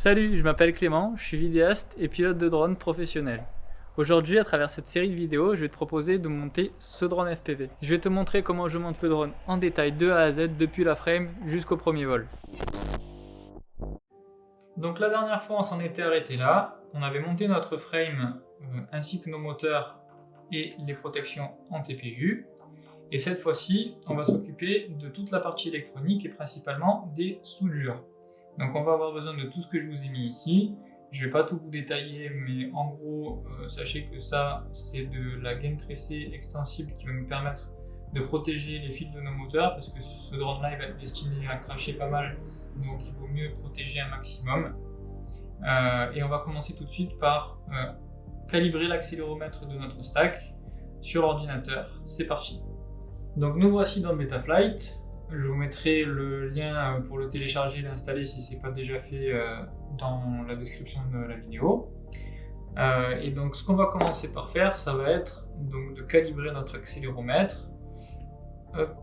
Salut, je m'appelle Clément, je suis vidéaste et pilote de drone professionnel. Aujourd'hui, à travers cette série de vidéos, je vais te proposer de monter ce drone FPV. Je vais te montrer comment je monte le drone en détail de A à Z, depuis la frame jusqu'au premier vol. Donc la dernière fois, on s'en était arrêté là. On avait monté notre frame ainsi que nos moteurs et les protections en TPU. Et cette fois-ci, on va s'occuper de toute la partie électronique et principalement des soudures. Donc on va avoir besoin de tout ce que je vous ai mis ici. Je ne vais pas tout vous détailler, mais en gros, sachez que ça, c'est de la gaine tressée extensible qui va nous permettre de protéger les fils de nos moteurs, parce que ce drone-là, il va être destiné à cracher pas mal, donc il vaut mieux protéger un maximum. Et on va commencer tout de suite par calibrer l'accéléromètre de notre stack sur l'ordinateur. C'est parti. Donc nous voici dans Betaflight. Je vous mettrai le lien pour le télécharger et l'installer si ce n'est pas déjà fait dans la description de la vidéo. Et donc ce qu'on va commencer par faire, ça va être donc de calibrer notre accéléromètre. Hop.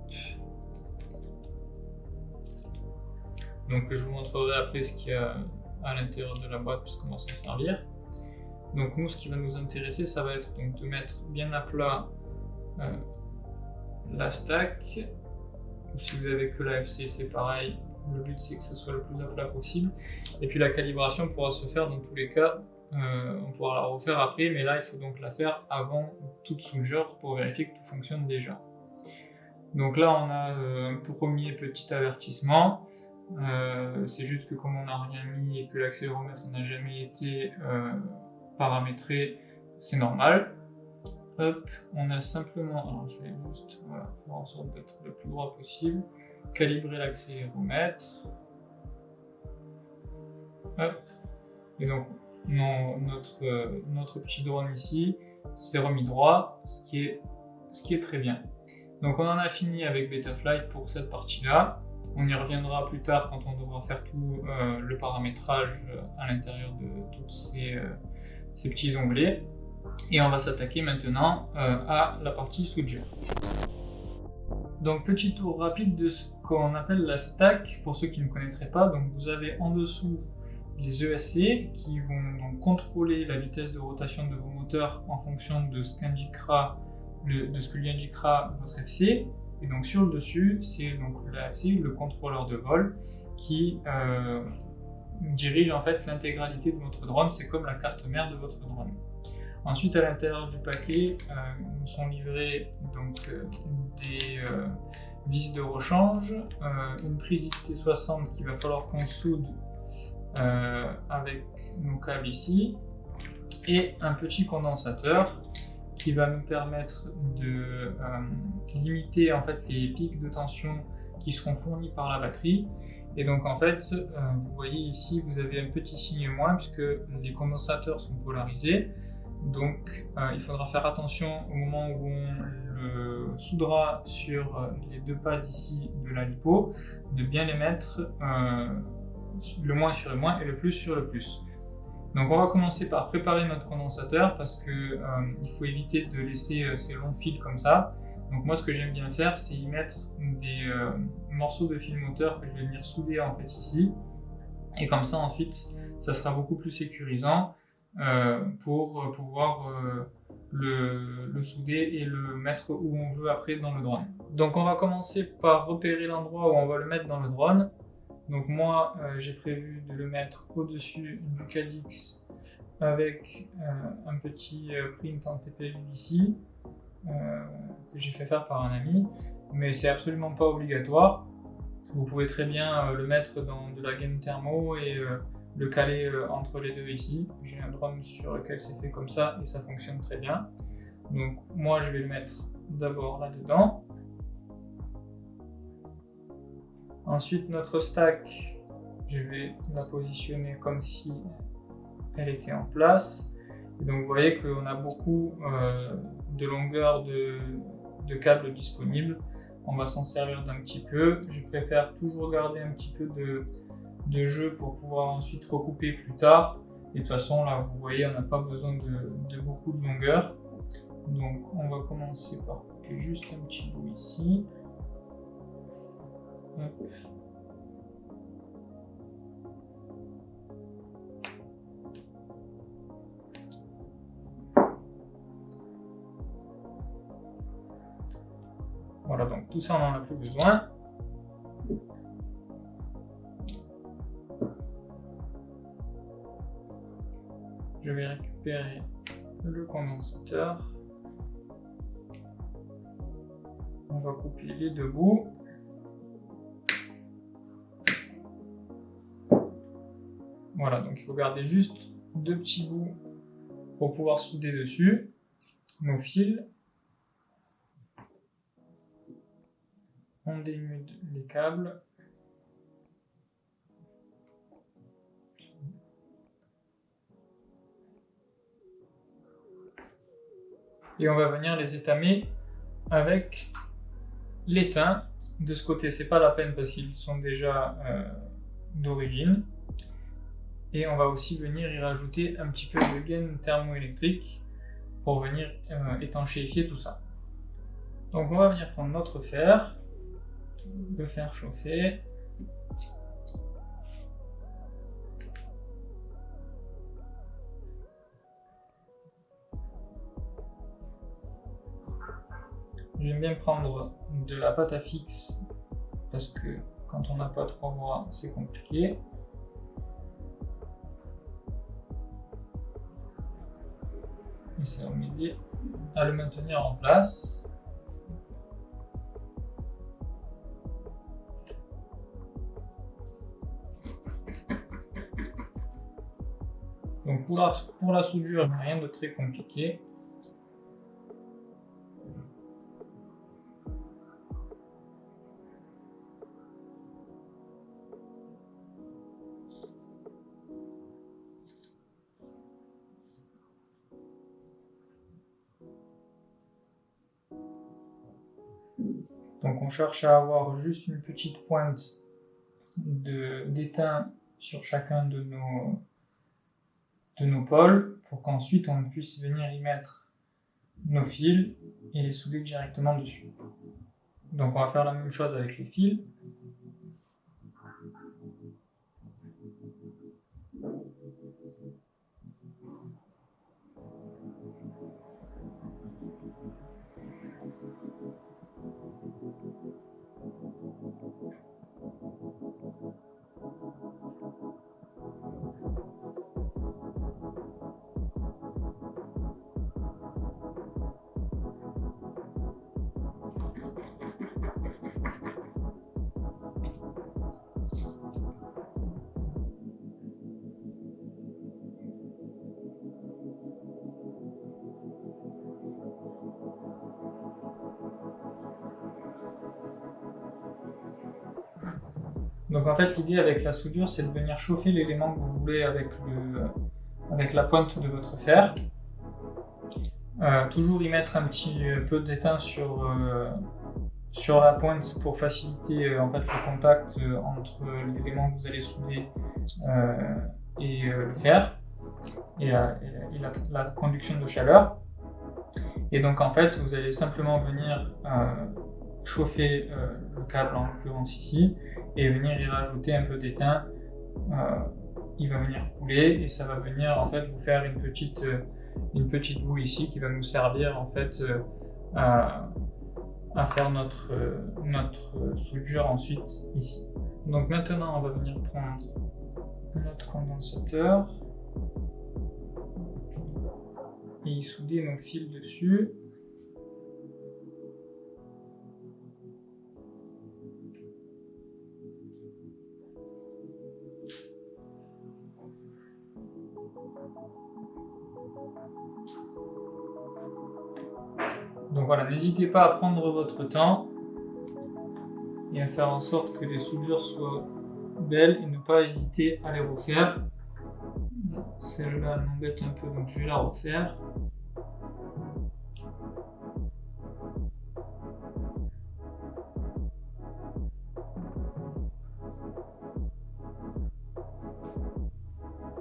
Donc je vous montrerai après ce qu'il y a à l'intérieur de la boîte puisqu'on va s'en servir. Donc nous, ce qui va nous intéresser, ça va être donc de mettre bien à plat la stack. Si vous avez que la FC, c'est pareil. Le but, c'est que ce soit le plus à plat possible. Et puis la calibration pourra se faire dans tous les cas. On pourra la refaire après, mais là, il faut donc la faire avant toute soudure pour vérifier que tout fonctionne déjà. Donc là, on a un premier petit avertissement. C'est juste que comme on n'a rien mis et que l'accéléromètre n'a jamais été paramétré, c'est normal. Hop, on a simplement, alors je vais juste faire en sorte d'être le plus droit possible, calibrer l'accéléromètre. Hop, et donc notre petit drone ici s'est remis droit, ce qui est très bien. Donc on en a fini avec Betaflight pour cette partie-là. On y reviendra plus tard quand on devra faire tout le paramétrage à l'intérieur de tous ces petits onglets. Et on va s'attaquer maintenant à la partie soudure. Donc petit tour rapide de ce qu'on appelle la stack, pour ceux qui ne connaîtraient pas. Donc vous avez en dessous les ESC qui vont donc contrôler la vitesse de rotation de vos moteurs en fonction de ce que lui indiquera votre FC. Et donc sur le dessus, c'est donc la FC, le contrôleur de vol, qui dirige en fait l'intégralité de votre drone. C'est comme la carte mère de votre drone. Ensuite, à l'intérieur du paquet, nous sont livrés donc, des vis de rechange, une prise XT60 qu'il va falloir qu'on soude avec nos câbles ici, et un petit condensateur qui va nous permettre de limiter en fait les pics de tension qui seront fournis par la batterie. Et donc en fait, vous voyez ici, vous avez un petit signe moins puisque les condensateurs sont polarisés. Donc il faudra faire attention au moment où on le soudera sur les deux pads ici de la lipo, de bien les mettre le moins sur le moins et le plus sur le plus. Donc on va commencer par préparer notre condensateur parce que il faut éviter de laisser ces longs fils comme ça. Donc moi ce que j'aime bien faire, c'est y mettre des morceaux de fil moteur que je vais venir souder en fait ici. Et comme ça ensuite, ça sera beaucoup plus sécurisant pour pouvoir le souder et le mettre où on veut après dans le drone. Donc on va commencer par repérer l'endroit où on va le mettre dans le drone. Donc moi j'ai prévu de le mettre au-dessus du Cadix avec un petit print en TPU ici que j'ai fait faire par un ami, mais c'est absolument pas obligatoire. Vous pouvez très bien le mettre dans de la gaine thermo et le caler entre les deux ici. J'ai un drone sur lequel c'est fait comme ça et ça fonctionne très bien. Donc moi je vais le mettre d'abord là-dedans. Ensuite notre stack, je vais la positionner comme si elle était en place. Et donc vous voyez qu'on a beaucoup de longueur de câbles disponibles. On va s'en servir d'un petit peu. Je préfère toujours garder un petit peu de jeu pour pouvoir ensuite recouper plus tard. Et de toute façon, là, vous voyez, on n'a pas besoin de beaucoup de longueur. Donc, on va commencer par couper juste un petit bout ici. Hop. Voilà, donc tout ça on n'en a plus besoin. Je vais récupérer le condensateur. On va couper les deux bouts. Voilà, donc il faut garder juste deux petits bouts pour pouvoir souder dessus nos fils. On dénude les câbles. Et on va venir les étamer avec l'étain. De ce côté, c'est pas la peine parce qu'ils sont déjà d'origine. Et on va aussi venir y rajouter un petit peu de gaine thermoélectrique pour venir étanchéifier tout ça. Donc on va venir prendre notre fer, le faire chauffer. J'aime bien prendre de la pâte à fixe parce que quand on n'a pas 3 bras, c'est compliqué. Et ça va m'aider à le maintenir en place. Donc pour la soudure, il n'y a rien de très compliqué. Donc on cherche à avoir juste une petite pointe d'étain sur chacun de nos pôles pour qu'ensuite on puisse venir y mettre nos fils et les souder directement dessus. Donc on va faire la même chose avec les fils. Donc en fait l'idée avec la soudure c'est de venir chauffer l'élément que vous voulez avec la pointe de votre fer. Toujours y mettre un petit peu d'étain sur la pointe pour faciliter en fait le contact entre l'élément que vous allez souder et le fer et la conduction de chaleur. Et donc en fait vous allez simplement venir chauffer le câble en l'occurrence ici et venir y rajouter un peu d'étain. Il va venir couler et ça va venir en fait vous faire une petite boue ici qui va nous servir en fait à faire notre soudure ensuite ici. Donc maintenant on va venir prendre notre condensateur et y souder nos fils dessus. Donc voilà, n'hésitez pas à prendre votre temps et à faire en sorte que les soudures soient belles et ne pas hésiter à les refaire. Celle-là elle m'embête un peu donc je vais la refaire.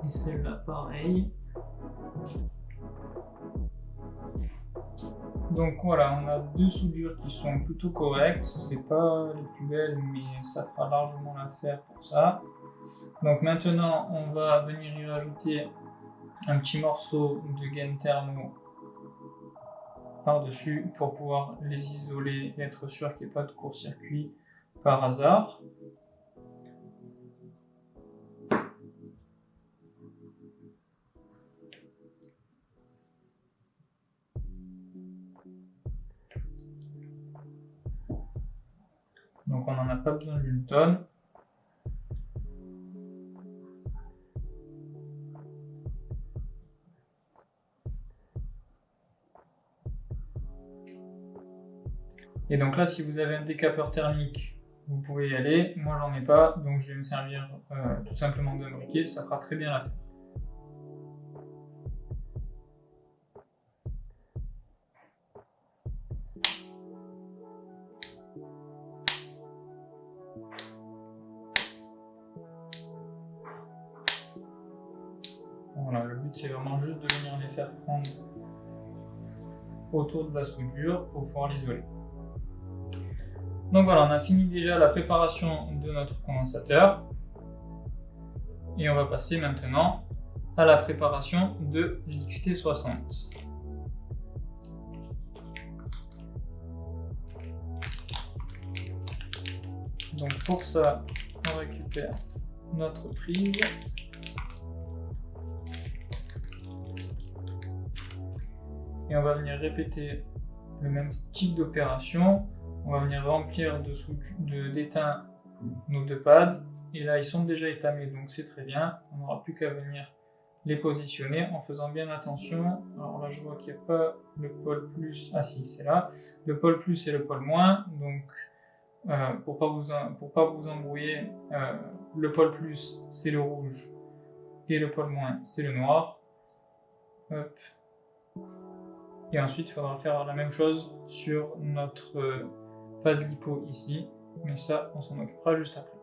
Et celle-là pareil. Donc voilà, on a deux soudures qui sont plutôt correctes, c'est pas les plus belles mais ça fera largement l'affaire pour ça. Donc maintenant on va venir y rajouter un petit morceau de gaine thermo par-dessus pour pouvoir les isoler et être sûr qu'il n'y ait pas de court-circuit par hasard. Donc on n'en a pas besoin d'une tonne. Et donc là, si vous avez un décapeur thermique, vous pouvez y aller. Moi, j'en ai pas, donc je vais me servir tout simplement d'un briquet. Ça fera très bien l'affaire. Voilà, le but c'est vraiment juste de venir les faire prendre autour de la soudure pour pouvoir l'isoler. Donc voilà, on a fini déjà la préparation de notre condensateur. Et on va passer maintenant à la préparation de l'XT60. Donc pour ça, on récupère notre prise. Et on va venir répéter le même type d'opération. On va venir remplir d'étain nos deux pads. Et là, ils sont déjà étamés, donc c'est très bien. On n'aura plus qu'à venir les positionner en faisant bien attention. Alors là, je vois qu'il n'y a pas le pôle plus. Ah si, c'est là. Le pôle plus et le pôle moins. Donc, pour pas vous embrouiller, le pôle plus, c'est le rouge. Et le pôle moins, c'est le noir. Hop. Et ensuite, il faudra faire la même chose sur notre pad lipo ici. Mais ça, on s'en occupera juste après.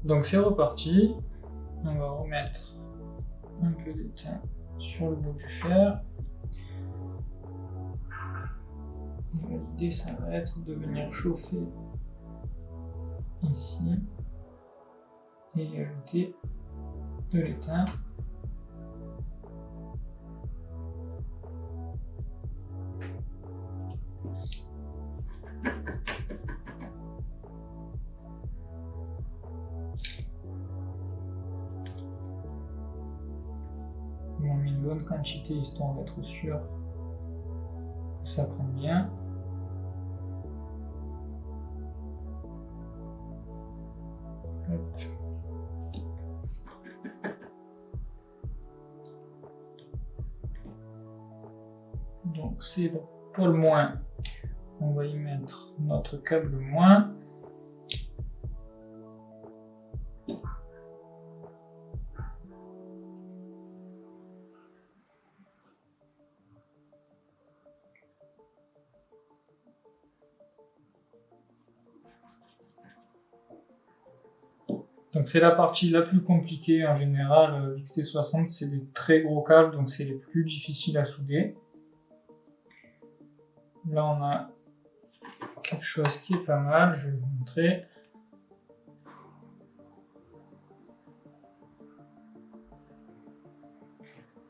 Donc c'est reparti. On va remettre un peu d'étain sur le bout du fer. L'idée, ça va être de venir chauffer ici et ajouter de l'étain. On met une bonne quantité histoire d'être sûr que ça prenne bien. Hop. Donc c'est le pôle moins. On va y mettre notre câble moins. Donc c'est la partie la plus compliquée en général. XT60 c'est des très gros câbles, donc c'est les plus difficiles à souder. Là on a quelque chose qui est pas mal, je vais vous montrer.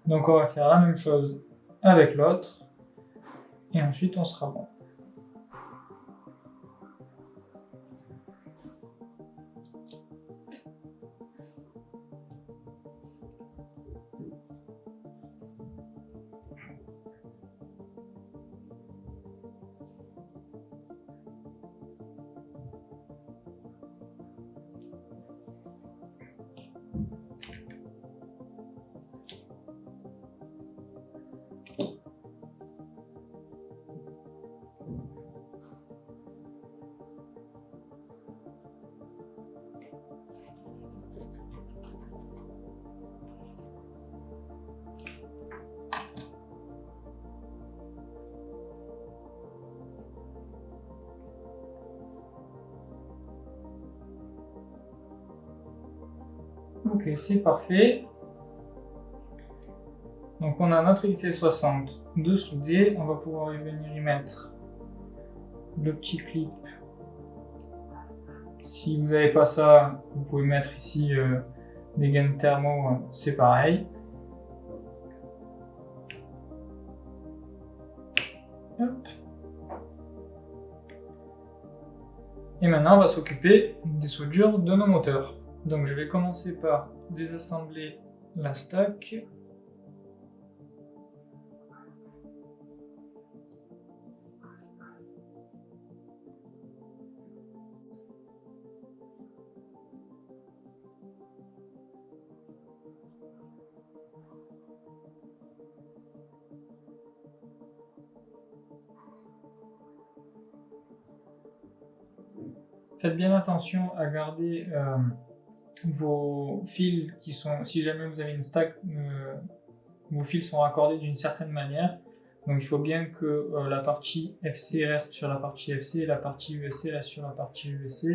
Donc on va faire la même chose avec l'autre et ensuite on sera bon. Ok, c'est parfait. Donc on a notre XT60 de soudé. On va pouvoir y venir y mettre le petit clip. Si vous n'avez pas ça, vous pouvez mettre ici des gaines thermo, c'est pareil. Hop. Et maintenant, on va s'occuper des soudures de nos moteurs. Donc je vais commencer par désassembler la stack. Faites bien attention à garder vos fils qui sont, si jamais vous avez une stack, vos fils sont raccordés d'une certaine manière. Donc il faut bien que la partie FC reste sur la partie FC et la partie USC reste sur la partie USC.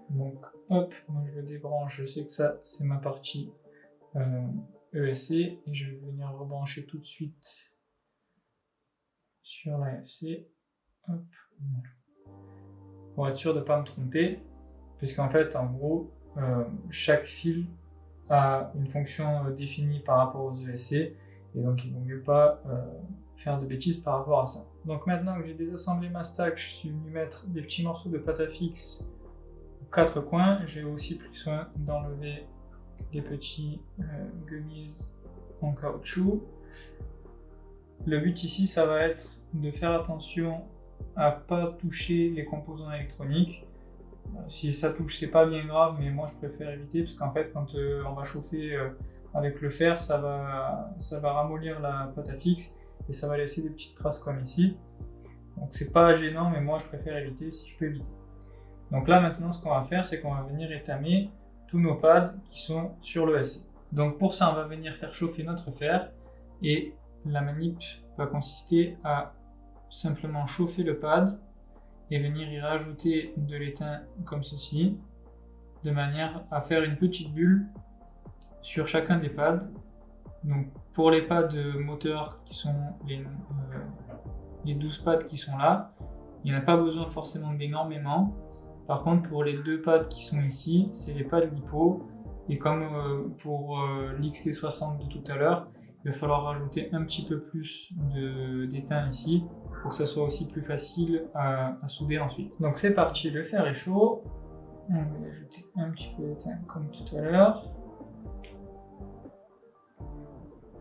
Donc hop, moi je le débranche, je sais que ça c'est ma partie ESC et je vais venir rebrancher tout de suite sur la FC. Hop, voilà. Pour être sûr de ne pas me tromper, puisqu'en fait, en gros, chaque fil a une fonction définie par rapport aux ESC, et donc il vaut mieux pas faire de bêtises par rapport à ça. Donc maintenant que j'ai désassemblé ma stack, je suis venu mettre des petits morceaux de pâte à fixe aux quatre coins. J'ai aussi pris soin d'enlever les petits gummies en caoutchouc. Le but ici, ça va être de faire attention à pas toucher les composants électroniques. Si ça touche, c'est pas bien grave, mais moi je préfère éviter parce qu'en fait, quand on va chauffer avec le fer, ça va ramollir la pâte à fixe et ça va laisser des petites traces comme ici. Donc c'est pas gênant, mais moi je préfère éviter si je peux éviter. Donc là maintenant, ce qu'on va faire, c'est qu'on va venir étamer tous nos pads qui sont sur le SC. Donc pour ça, on va venir faire chauffer notre fer et la manip va consister à simplement chauffer le pad et venir y rajouter de l'étain comme ceci, de manière à faire une petite bulle sur chacun des pads. Donc pour les pads moteur qui sont les 12 pads qui sont là, il n'y en a pas besoin forcément d'énormément. Par contre pour les deux pads qui sont ici, c'est les pads lipo, et comme pour l'XT60 de tout à l'heure, il va falloir rajouter un petit peu plus d'étain ici pour que ça soit aussi plus facile à souder ensuite. Donc c'est parti, le fer est chaud. On va ajouter un petit peu d'étain comme tout à l'heure.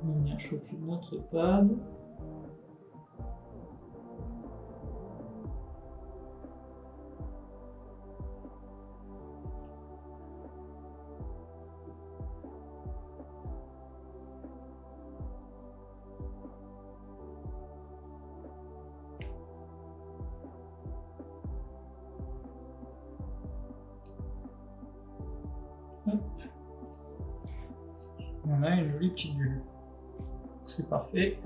On va venir chauffer notre pad. On a une jolie petite bulle. C'est parfait.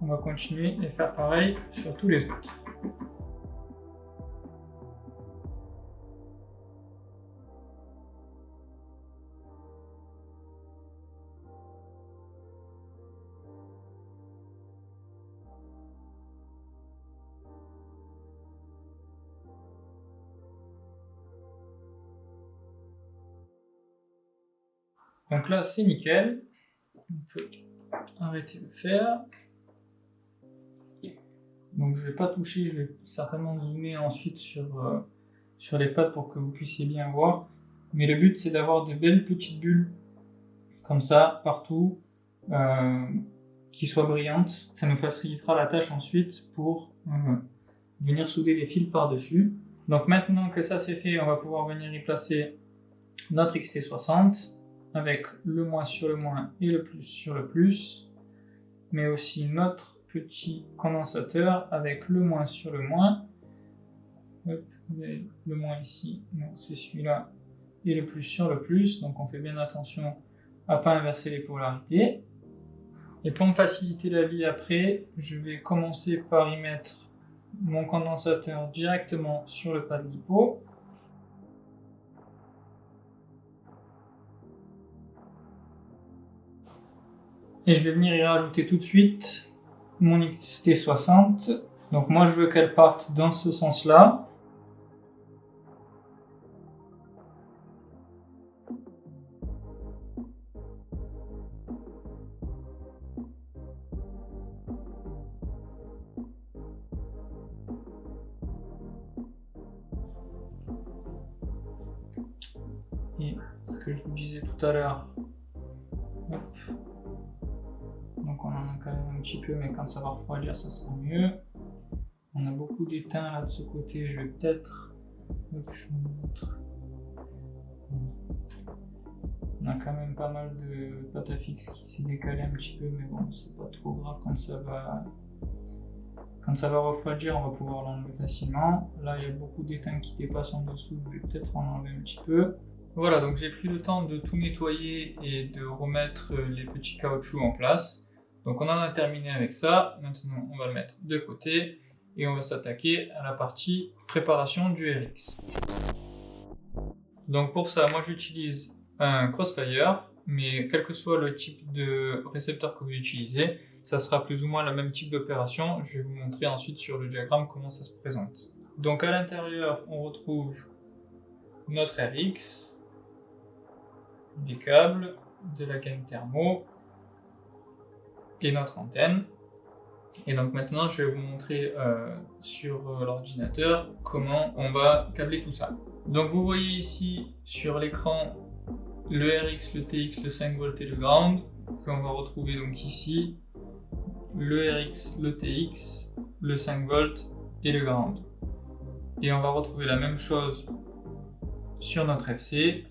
On va continuer et faire pareil sur tous les autres. Donc là, c'est nickel. On peut arrêter le fer. Donc je ne vais pas toucher, je vais certainement zoomer ensuite sur les pads pour que vous puissiez bien voir. Mais le but, c'est d'avoir de belles petites bulles comme ça, partout, qui soient brillantes. Ça nous facilitera la tâche ensuite pour venir souder les fils par-dessus. Donc maintenant que ça c'est fait, on va pouvoir venir y placer notre XT60 avec le moins sur le moins et le plus sur le plus, mais aussi notre petit condensateur avec le moins sur le moins. Hop, vous avez le moins ici, non c'est celui-là, et le plus sur le plus, donc on fait bien attention à ne pas inverser les polarités. Et pour me faciliter la vie après, je vais commencer par y mettre mon condensateur directement sur le pad lipo. Et je vais venir y rajouter tout de suite mon XT60. Donc moi je veux qu'elle parte dans ce sens-là. que je vous disais tout à l'heure. Donc on en a quand même un petit peu, mais quand ça va refroidir, ça sera mieux. On a beaucoup d'étain là de ce côté, je vais peut-être... je vous montre. On a quand même pas mal de pâte à fixe qui s'est décalé un petit peu, mais bon, c'est pas trop grave quand ça va refroidir, on va pouvoir l'enlever facilement. Là, il y a beaucoup d'étain qui dépassent en dessous, je vais peut-être en enlever un petit peu. Voilà, donc j'ai pris le temps de tout nettoyer et de remettre les petits caoutchoucs en place. Donc on en a terminé avec ça. Maintenant, on va le mettre de côté et on va s'attaquer à la partie préparation du RX. Donc pour ça, moi j'utilise un Crossfire, mais quel que soit le type de récepteur que vous utilisez, ça sera plus ou moins le même type d'opération. Je vais vous montrer ensuite sur le diagramme comment ça se présente. Donc à l'intérieur, on retrouve notre RX, des câbles, de la gaine thermo et notre antenne. Et donc maintenant, je vais vous montrer sur l'ordinateur comment on va câbler tout ça. Donc vous voyez ici sur l'écran le RX, le TX, le 5V et le ground qu'on va retrouver donc ici, le RX, le TX, le 5V et le ground. Et on va retrouver la même chose sur notre FC,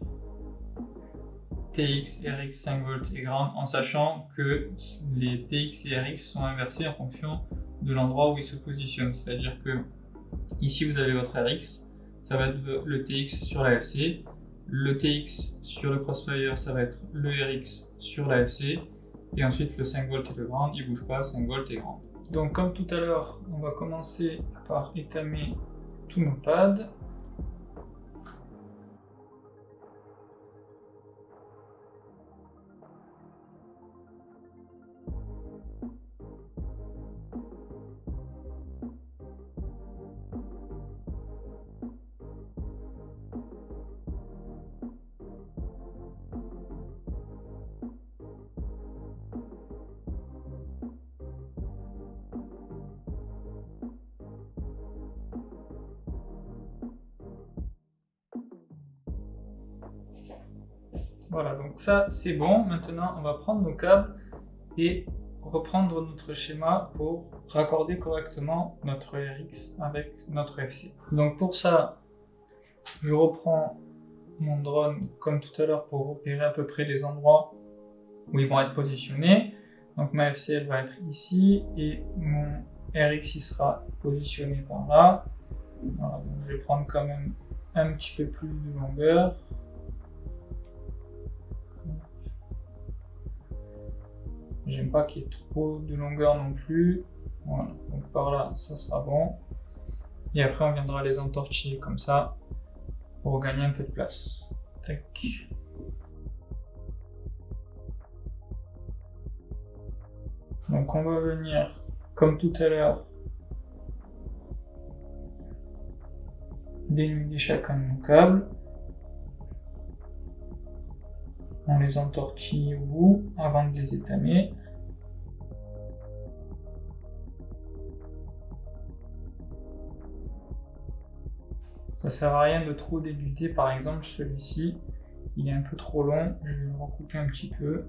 TX, RX, 5V et ground, en sachant que les TX et RX sont inversés en fonction de l'endroit où ils se positionnent. C'est-à-dire que ici vous avez votre RX, ça va être le TX sur la FC, le TX sur le Crossfire, ça va être le RX sur la FC, et ensuite le 5V et le ground, il ne bouge pas, 5V et ground. Donc comme tout à l'heure, on va commencer par étamer tous nos pads. Voilà, donc ça c'est bon. Maintenant on va prendre nos câbles et reprendre notre schéma pour raccorder correctement notre RX avec notre FC. Donc pour ça, je reprends mon drone comme tout à l'heure pour repérer à peu près les endroits où ils vont être positionnés. Donc ma FC elle va être ici et mon RX il sera positionné par là. Voilà, donc je vais prendre quand même un petit peu plus de longueur. J'aime pas qu'il y ait trop de longueur non plus. Voilà, donc par là, ça sera bon. Et après, on viendra les entortiller comme ça pour gagner un peu de place. Tac. Donc on va venir, comme tout à l'heure, dénuder chacun de nos câbles. On les entortille au bout avant de les étamer. Ça sert à rien de trop débuter, par exemple celui-ci, il est un peu trop long, je vais le recouper un petit peu.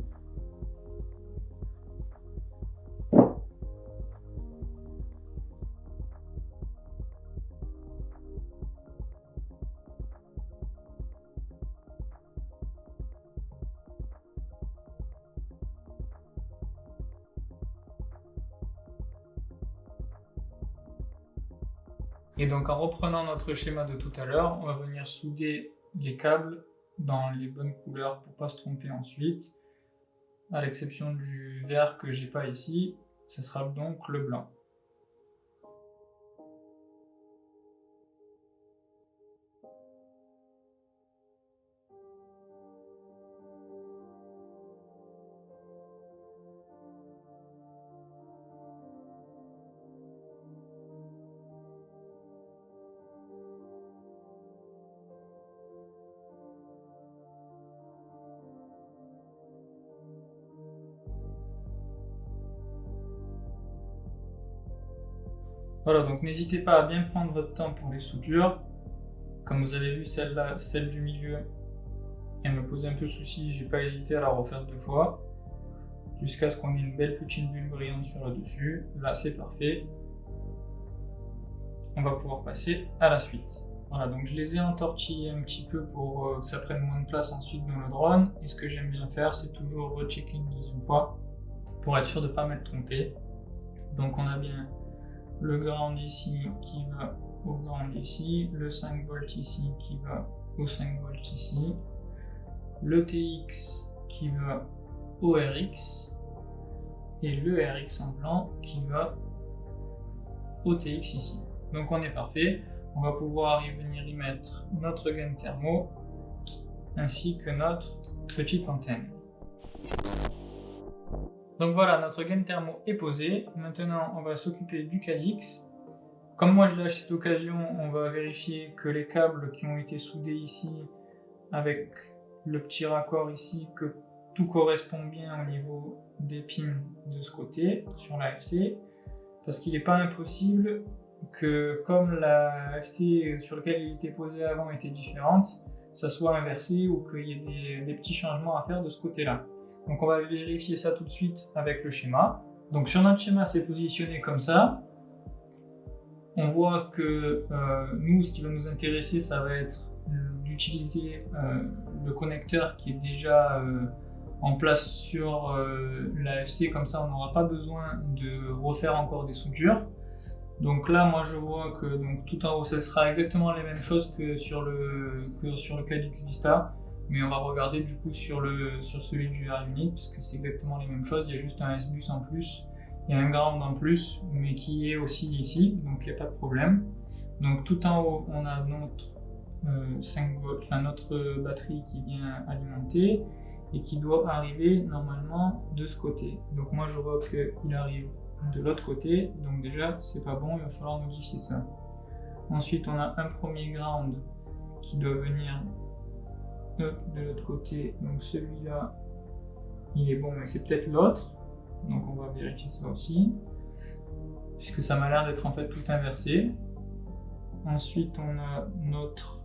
Et donc en reprenant notre schéma de tout à l'heure, on va venir souder les câbles dans les bonnes couleurs pour ne pas se tromper ensuite. À l'exception du vert que j'ai pas ici, ce sera donc le blanc. Voilà, donc n'hésitez pas à bien prendre votre temps pour les soudures. Comme vous avez vu, celle du milieu, elle me posait un peu de soucis, j'ai pas hésité à la refaire 2 fois, jusqu'à ce qu'on ait une belle petite bulle brillante sur le dessus. Là c'est parfait. On va pouvoir passer à la suite. Voilà, donc je les ai entortillés un petit peu pour que ça prenne moins de place ensuite dans le drone. Et ce que j'aime bien faire, c'est toujours rechecker une deuxième fois pour être sûr de ne pas m'être trompé. Donc on a bien le ground ici qui va au ground ici, le 5 volts ici qui va au 5 volts ici, le TX qui va au RX et le RX en blanc qui va au TX ici. Donc on est parfait. On va pouvoir venir y mettre notre gain thermo ainsi que notre petite antenne. Donc voilà, notre gain thermo est posé. Maintenant, on va s'occuper du Cadix. Comme moi je l'ai acheté d'occasion, on va vérifier que les câbles qui ont été soudés ici avec le petit raccord ici, que tout correspond bien au niveau des pins de ce côté sur la FC. Parce qu'il n'est pas impossible que, comme la FC sur laquelle il était posé avant était différente, ça soit inversé ou qu'il y ait des petits changements à faire de ce côté-là. Donc on va vérifier ça tout de suite avec le schéma. Donc sur notre schéma, c'est positionné comme ça. On voit que nous, ce qui va nous intéresser, ça va être d'utiliser le connecteur qui est déjà en place sur la FC, comme ça on n'aura pas besoin de refaire encore des soudures. Donc là, moi je vois que donc, tout en haut, ça sera exactement les mêmes choses que sur le Cadix Vista, mais on va regarder du coup sur celui du R-Unit, puisque c'est exactement les mêmes choses. Il y a juste un S-Bus en plus, il y a un ground en plus, mais qui est aussi ici, donc il n'y a pas de problème. Donc tout en haut, on a notre 5 volts, enfin notre batterie qui vient alimenter et qui doit arriver normalement de ce côté. Donc moi je vois qu'il arrive de l'autre côté, donc déjà c'est pas bon, il va falloir modifier ça. Ensuite on a un premier ground qui doit venir de l'autre côté, donc celui-là il est bon mais c'est peut-être l'autre, donc on va vérifier ça aussi, puisque ça m'a l'air d'être en fait tout inversé. Ensuite on a notre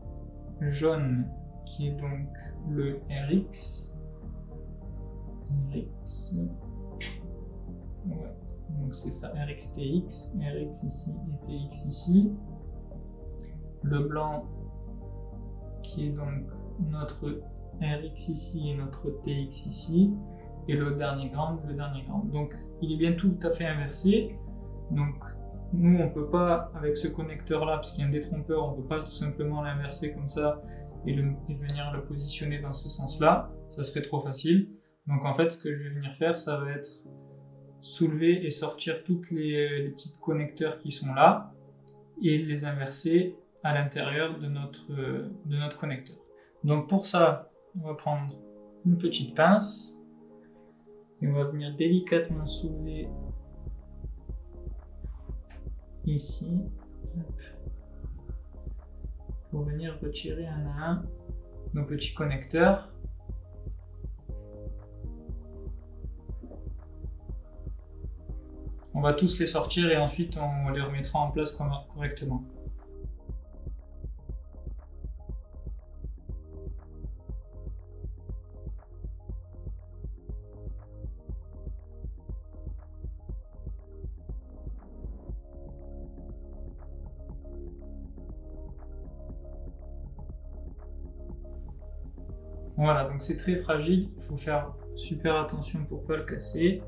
jaune qui est donc le RX. Ouais. Donc c'est ça, RX-TX, RX ici et TX ici. Le blanc qui est donc notre RX ici et notre TX ici. Et le dernier ground, Donc il est bien tout à fait inversé. Donc nous on peut pas, avec ce connecteur là, parce qu'il y a un détrompeur, on peut pas tout simplement l'inverser comme ça et venir le positionner dans ce sens là. Ça serait trop facile. Donc en fait ce que je vais venir faire, ça va être soulever et sortir toutes les petits connecteurs qui sont là et les inverser à l'intérieur de notre connecteur. Donc pour ça, on va prendre une petite pince et on va venir délicatement soulever ici pour venir retirer un à un nos petits connecteurs. On va tous les sortir et ensuite on les remettra en place correctement. Voilà, donc c'est très fragile, il faut faire super attention pour ne pas le casser.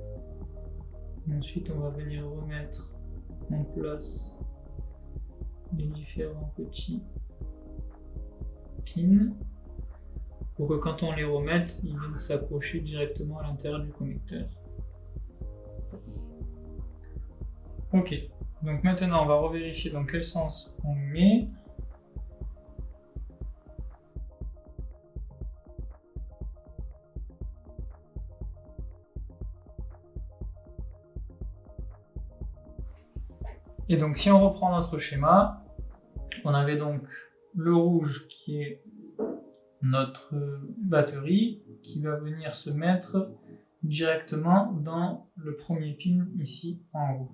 Ensuite, on va venir remettre en place les différents petits pins pour que quand on les remette, ils viennent s'accrocher directement à l'intérieur du connecteur. Ok, donc maintenant on va revérifier dans quel sens on met. Et donc si on reprend notre schéma, on avait donc le rouge qui est notre batterie qui va venir se mettre directement dans le premier pin ici en haut.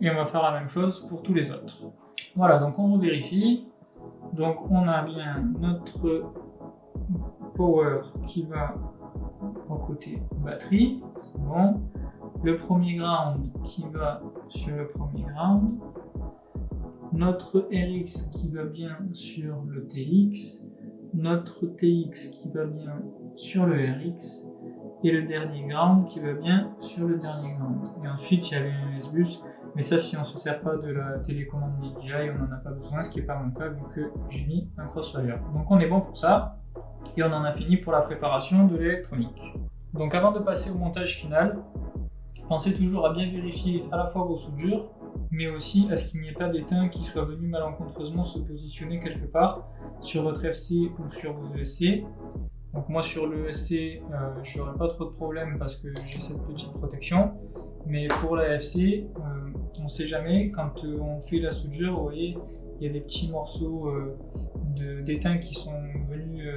Et on va faire la même chose pour tous les autres. Voilà, donc on vérifie. Donc on a bien notre power qui va au côté batterie, c'est bon. Le premier ground qui va sur le premier ground. Notre RX qui va bien sur le TX. Notre TX qui va bien sur le RX. Et le dernier ground qui va bien sur le dernier ground. Et ensuite il y avait un US bus, mais ça si on ne se sert pas de la télécommande DJI, on n'en a pas besoin, ce qui n'est pas mon cas vu que j'ai mis un Crossfire. Donc on est bon pour ça, et on en a fini pour la préparation de l'électronique. Donc avant de passer au montage final, pensez toujours à bien vérifier à la fois vos soudures, mais aussi à ce qu'il n'y ait pas d'étain qui soit venu malencontreusement se positionner quelque part sur votre FC ou sur vos ESC. Donc moi sur le ESC, je n'aurai pas trop de problèmes parce que j'ai cette petite protection. Mais pour la FC, on ne sait jamais, quand on fait la soudure, vous voyez, il y a des petits morceaux d'étain qui sont venus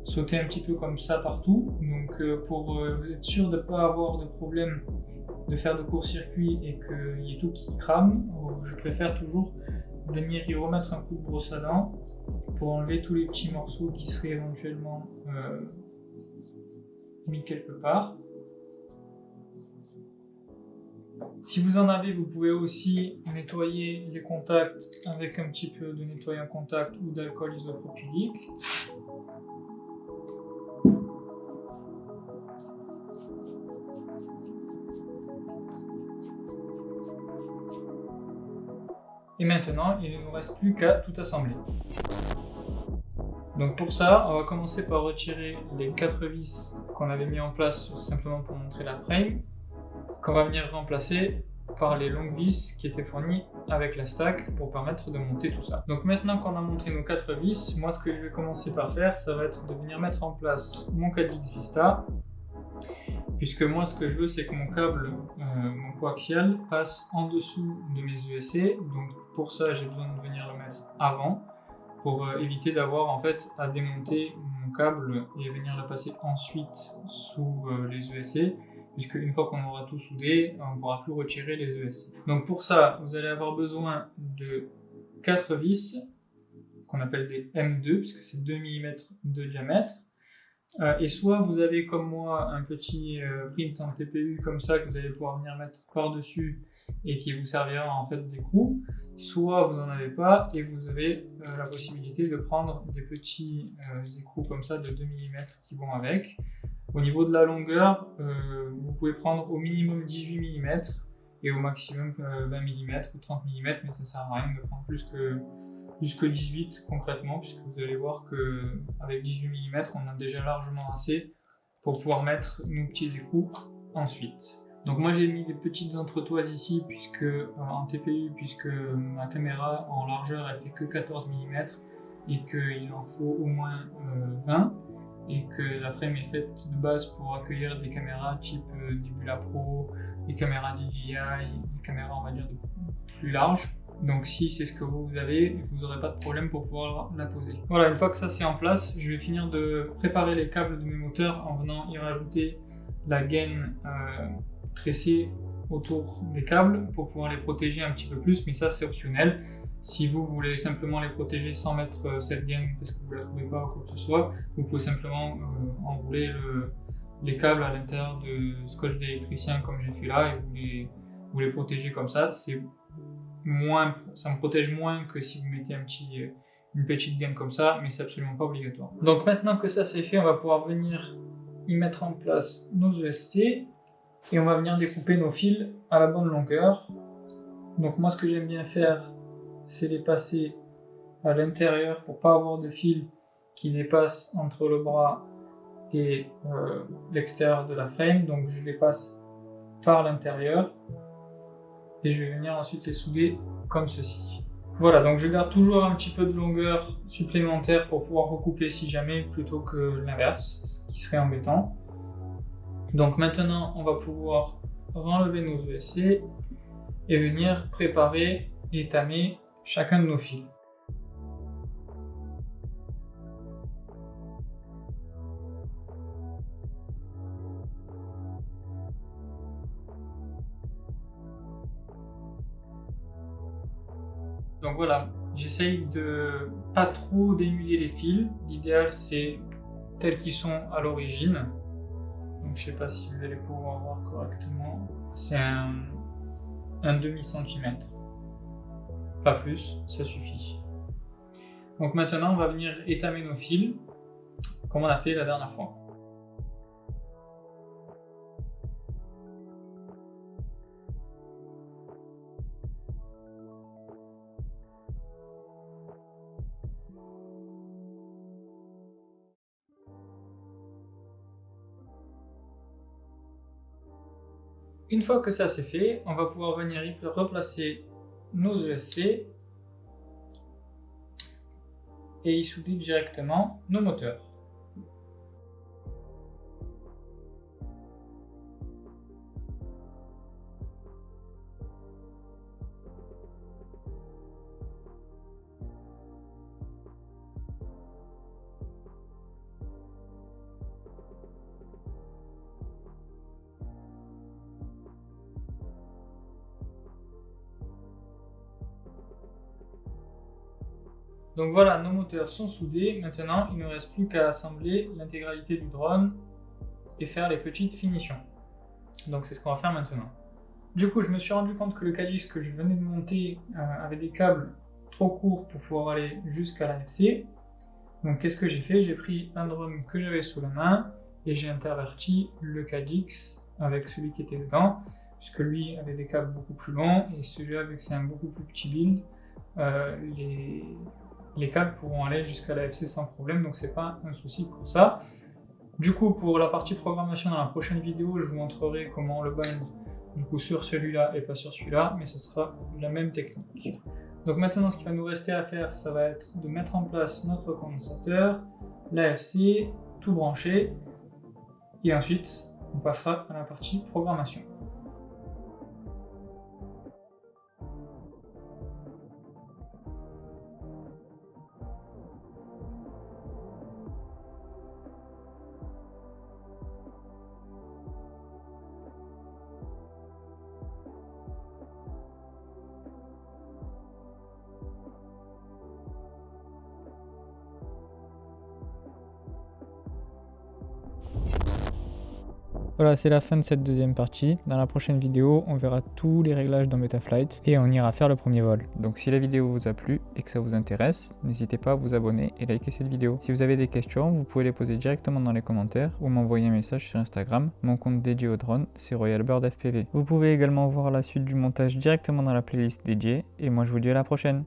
sauter un petit peu comme ça partout. Donc pour être sûr de ne pas avoir de problème de faire de court-circuit et qu'il y ait tout qui crame, je préfère toujours venir y remettre un coup de brosse à dents pour enlever tous les petits morceaux qui seraient éventuellement mis quelque part. Si vous en avez, vous pouvez aussi nettoyer les contacts avec un petit peu de nettoyant contact ou d'alcool isopropylique. Et maintenant, il ne nous reste plus qu'à tout assembler. Donc pour ça, on va commencer par retirer les 4 vis qu'on avait mis en place simplement pour montrer la frame, qu'on va venir remplacer par les longues vis qui étaient fournies avec la stack pour permettre de monter tout ça. Donc maintenant qu'on a monté nos 4 vis, moi ce que je vais commencer par faire, ça va être de venir mettre en place mon 4X Vista, puisque moi ce que je veux c'est que mon câble, mon coaxial, passe en dessous de mes ESC, donc pour ça j'ai besoin de venir le mettre avant, pour éviter d'avoir en fait à démonter mon câble et venir le passer ensuite sous les ESC, puisque une fois qu'on aura tout soudé, on ne pourra plus retirer les ESC. Donc pour ça, vous allez avoir besoin de 4 vis, qu'on appelle des M2, puisque c'est 2 mm de diamètre. Et soit vous avez comme moi un petit print en TPU comme ça que vous allez pouvoir venir mettre par-dessus et qui vous servira en fait d'écrou, soit vous n'en avez pas et vous avez la possibilité de prendre des petits écrous comme ça de 2 mm qui vont avec. Au niveau de la longueur, vous pouvez prendre au minimum 18 mm et au maximum 20 mm ou 30 mm, mais ça sert à rien de prendre plus que 18 concrètement, puisque vous allez voir qu'avec 18 mm on a déjà largement assez pour pouvoir mettre nos petits écrous ensuite. Donc moi j'ai mis des petites entretoises ici puisque en TPU, puisque ma caméra en largeur elle fait que 14 mm et qu'il en faut au moins 20 et que la frame est faite de base pour accueillir des caméras type Nebula Pro, les caméras DJI, les caméras on va dire plus larges. Donc si c'est ce que vous avez, vous n'aurez pas de problème pour pouvoir la poser. Voilà, une fois que ça c'est en place, je vais finir de préparer les câbles de mes moteurs en venant y rajouter la gaine tressée autour des câbles pour pouvoir les protéger un petit peu plus, mais ça c'est optionnel. Si vous voulez simplement les protéger sans mettre cette gaine parce que vous ne la trouvez pas ou quoi que ce soit, vous pouvez simplement enrouler les câbles à l'intérieur de scotch d'électricien comme j'ai fait là et vous les protégez comme ça. Ça me protège moins que si vous mettez une petite gaine comme ça, mais c'est absolument pas obligatoire. Donc maintenant que ça c'est fait, on va pouvoir venir y mettre en place nos ESC et on va venir découper nos fils à la bonne longueur. Donc moi ce que j'aime bien faire, c'est les passer à l'intérieur pour pas avoir de fils qui dépassent entre le bras et l'extérieur de la frame. Donc je les passe par l'intérieur et je vais venir ensuite les souder comme ceci. Voilà, donc je garde toujours un petit peu de longueur supplémentaire pour pouvoir recouper si jamais, plutôt que l'inverse, ce qui serait embêtant. Donc maintenant, on va pouvoir renlever nos ESC et venir préparer et tamer chacun de nos fils. Donc voilà, j'essaye de pas trop dénuder les fils. L'idéal c'est tels qu'ils sont à l'origine. Donc je sais pas si vous allez pouvoir voir correctement. C'est un demi-centimètre. Pas plus, ça suffit. Donc maintenant on va venir étamer nos fils, comme on a fait la dernière fois. Une fois que ça c'est fait, on va pouvoir venir replacer nos ESC et y souder directement nos moteurs. Donc voilà, nos moteurs sont soudés. Maintenant, il ne reste plus qu'à assembler l'intégralité du drone et faire les petites finitions. Donc c'est ce qu'on va faire maintenant. Du coup, je me suis rendu compte que le Calyx que je venais de monter avait des câbles trop courts pour pouvoir aller jusqu'à l'AFC. Donc qu'est-ce que j'ai fait? J'ai pris un drone que j'avais sous la main et j'ai interverti le Calyx avec celui qui était dedans, puisque lui avait des câbles beaucoup plus longs et celui-là, vu que c'est un beaucoup plus petit build, les câbles pourront aller jusqu'à l'AFC sans problème, donc c'est pas un souci pour ça. Du coup, pour la partie programmation dans la prochaine vidéo, je vous montrerai comment le bind du coup sur celui-là et pas sur celui-là, mais ce sera la même technique. Donc maintenant, ce qui va nous rester à faire, ça va être de mettre en place notre condensateur, l'AFC, tout brancher, et ensuite on passera à la partie programmation. Voilà, c'est la fin de cette deuxième partie. Dans la prochaine vidéo, on verra tous les réglages dans Betaflight et on ira faire le premier vol. Donc si la vidéo vous a plu et que ça vous intéresse, n'hésitez pas à vous abonner et liker cette vidéo. Si vous avez des questions, vous pouvez les poser directement dans les commentaires ou m'envoyer un message sur Instagram. Mon compte dédié au drone, c'est RoyalBirdFPV. Vous pouvez également voir la suite du montage directement dans la playlist dédiée et moi je vous dis à la prochaine.